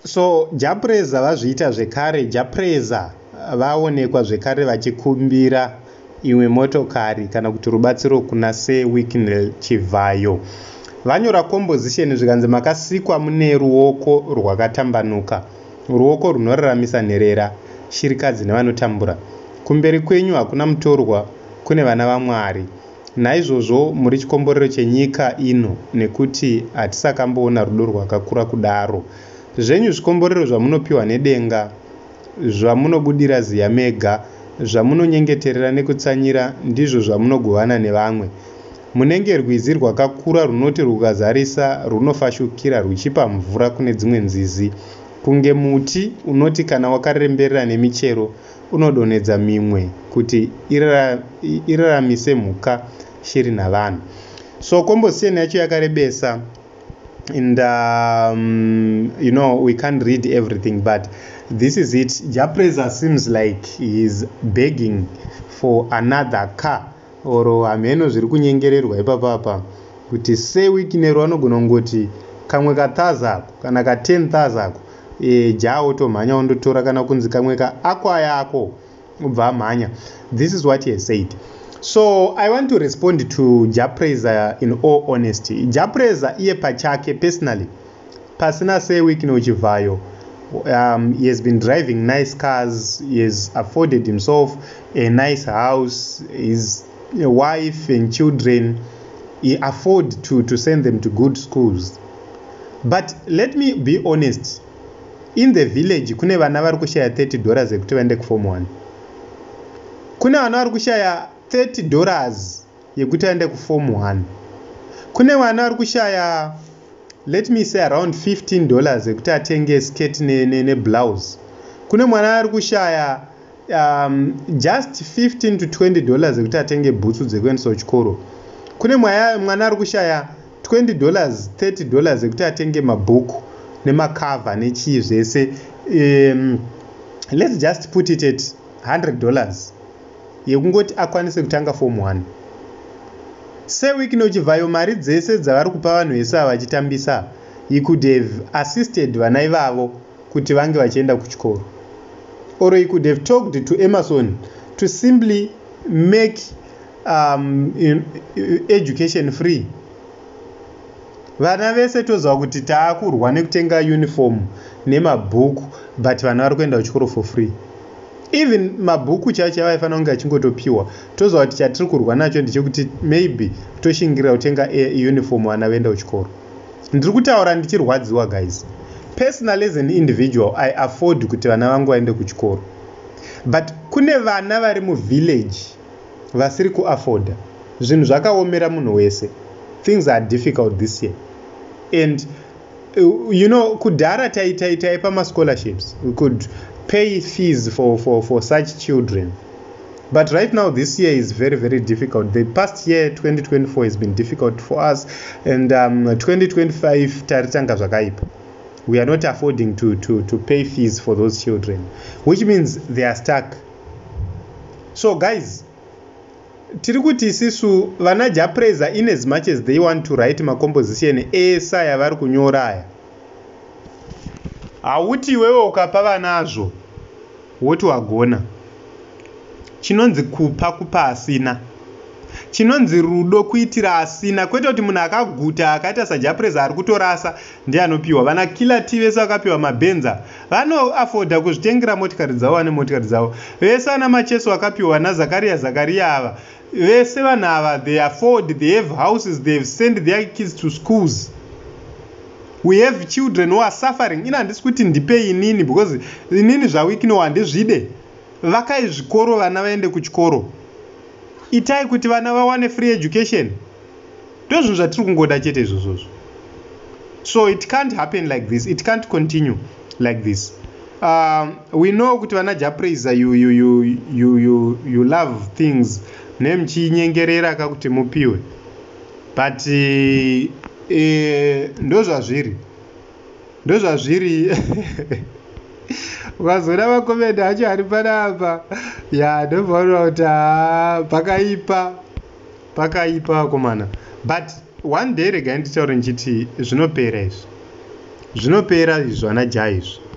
So Japreza vazviita zvekare. Japreza vaonekwa zvekare vachikumbira imwe motokari kana kuti rubatsiro kuna seWicknell Chivhayo. Vanyora composition zvikanzi makasikwa mune ruoko rwakatambanuka, ruoko runoraramisa nherera, shirikadzi nevanotambura. Kumberi kwenyu hakuna mutorwa, kune vana vaMwari. Naizvozvo muri chikomborero chenyika ino, nekuti hatisakamboona rudo rwakakura kudaro. Zvenyu zvikomborero zvamunopiwa nedenga, zvamunobudira ziya mega, zvamunonyengeterera nekutsanyira, ndizvo zvamunogovana nevamwe. Munenge rwizi rwakakura runoti rukazarisa runofashukira ruchipa mvura kune dzimwe nzizi, kunge muti unoti kana wakaremberera nemichero unodonhedza mimwe kuti iraramise mhuka, shiri navanhu. So composition yacho yakarebesa, and we can't read everything, but this is it. Japreza seems like he is begging for another car, or hameno zviri kunyengererwa ipapapa kuti seWicknell vanogona kungoti kamwe katazako kana ka10,000 jao tomhanya undotora, kana kunzi kamwe kaakwaya ako ubva amhanya. This is what he has said. So I want to respond to Japreza in all honesty. Japreza iye pachake personally pasina seWicknell Chivhayo, he has been driving nice cars, he has afforded himself a nice house, his wife and children, he afford to send them to good schools. But let me be honest, in the village kune vana vari kushaya $30 ekuti vaende kuform 1. Kune vana vari kushaya $30 yekuti vaende kuform 1. Kune vana vari kushaya, let me say, around $15 ekuti atenge skirt ne blouse. Kune mwana ari kushaya just $15 to $20 ekuti atenge bhutsu dzekuendesa kuchikoro. Kune mwana ari kushaya $20 $30 ekuti atenge mabhuku nemakava nechii zvese. Let's just put it at $100 yekungoti akwanise kutanga form 1. seWicknell Chivhayo mari dzese dzavari kupa vanhu vese vachitambisa, he could have assisted vana ivavo kuti vange vachienda kuchikoro, or he could have talked to Emerson to simply make education free. Vana vese toziva kuti taakurwa nekutenga uniform nemabhuku, but vana vari kuenda kuchikoro for free. Even mabhuku chacho avaifanira kunge achingotopiwa. Toziva kuti chatiri kurwa nacho ndechekuti maybe toshingirira kutenga uniform vana vaenda kuchikoro. Ndiri kutaura ndichirwadziwa guys. Personally as an individual, I afford kuti vana vangu vaende kuchikoro. But kune vana vari muvillage vasiri kuafforda. Zvinhu zvakaomera munhu wese. Things are difficult this year. And kudhara taipa ma-scholarships. We could pay fees for such children. But right now, this year is very, very difficult. The past year, 2024, has been difficult for us. And 2025, taritanga zvakaipa. We are not affording to pay fees for those children, which means they are stuck. So guys, tiri kuti isisu vana Japreza, in as much as they want to write ma composition esa yavari kunyora aya, hauti wewe ukapa vanazvo woti wagona. Chinonzi kupa asina, chinonzi rudo kuitira asina. Kwete kuti munhu akaguta akaita saJapreza ari kutorasa ndiye anopiwa. Vana kila ti vese vakapiwa mabenza vanoafoda kuzvitengera motikari dzavo vane motikari dzavo. Vese vana Macheso vakapiwa na Zakaria ava, vese vanhu ava, they afford, they have houses, they have sent their kids to schools. We have children who are suffering. Ina handisi kuti ndipei inini, because inini zvaWicknell handizvide. Vakai zvikoro vana vaende kuchikoro. Itai kuti vana vawane free education. Ndozvinhu zvatiri kungoda chete izvozvo. So it can't happen like this. It can't continue like this. We know kuti vana Japreza, you love things nemchinyengerera kakuti mupiwe. But ndozvazviri ukazoona makomenda acho ari panapa, ndobvaona kuti pakaipa komana. But one day regai nditaure ndichiti zvinopera izvi. zvinopera izvo ana Jai izvo.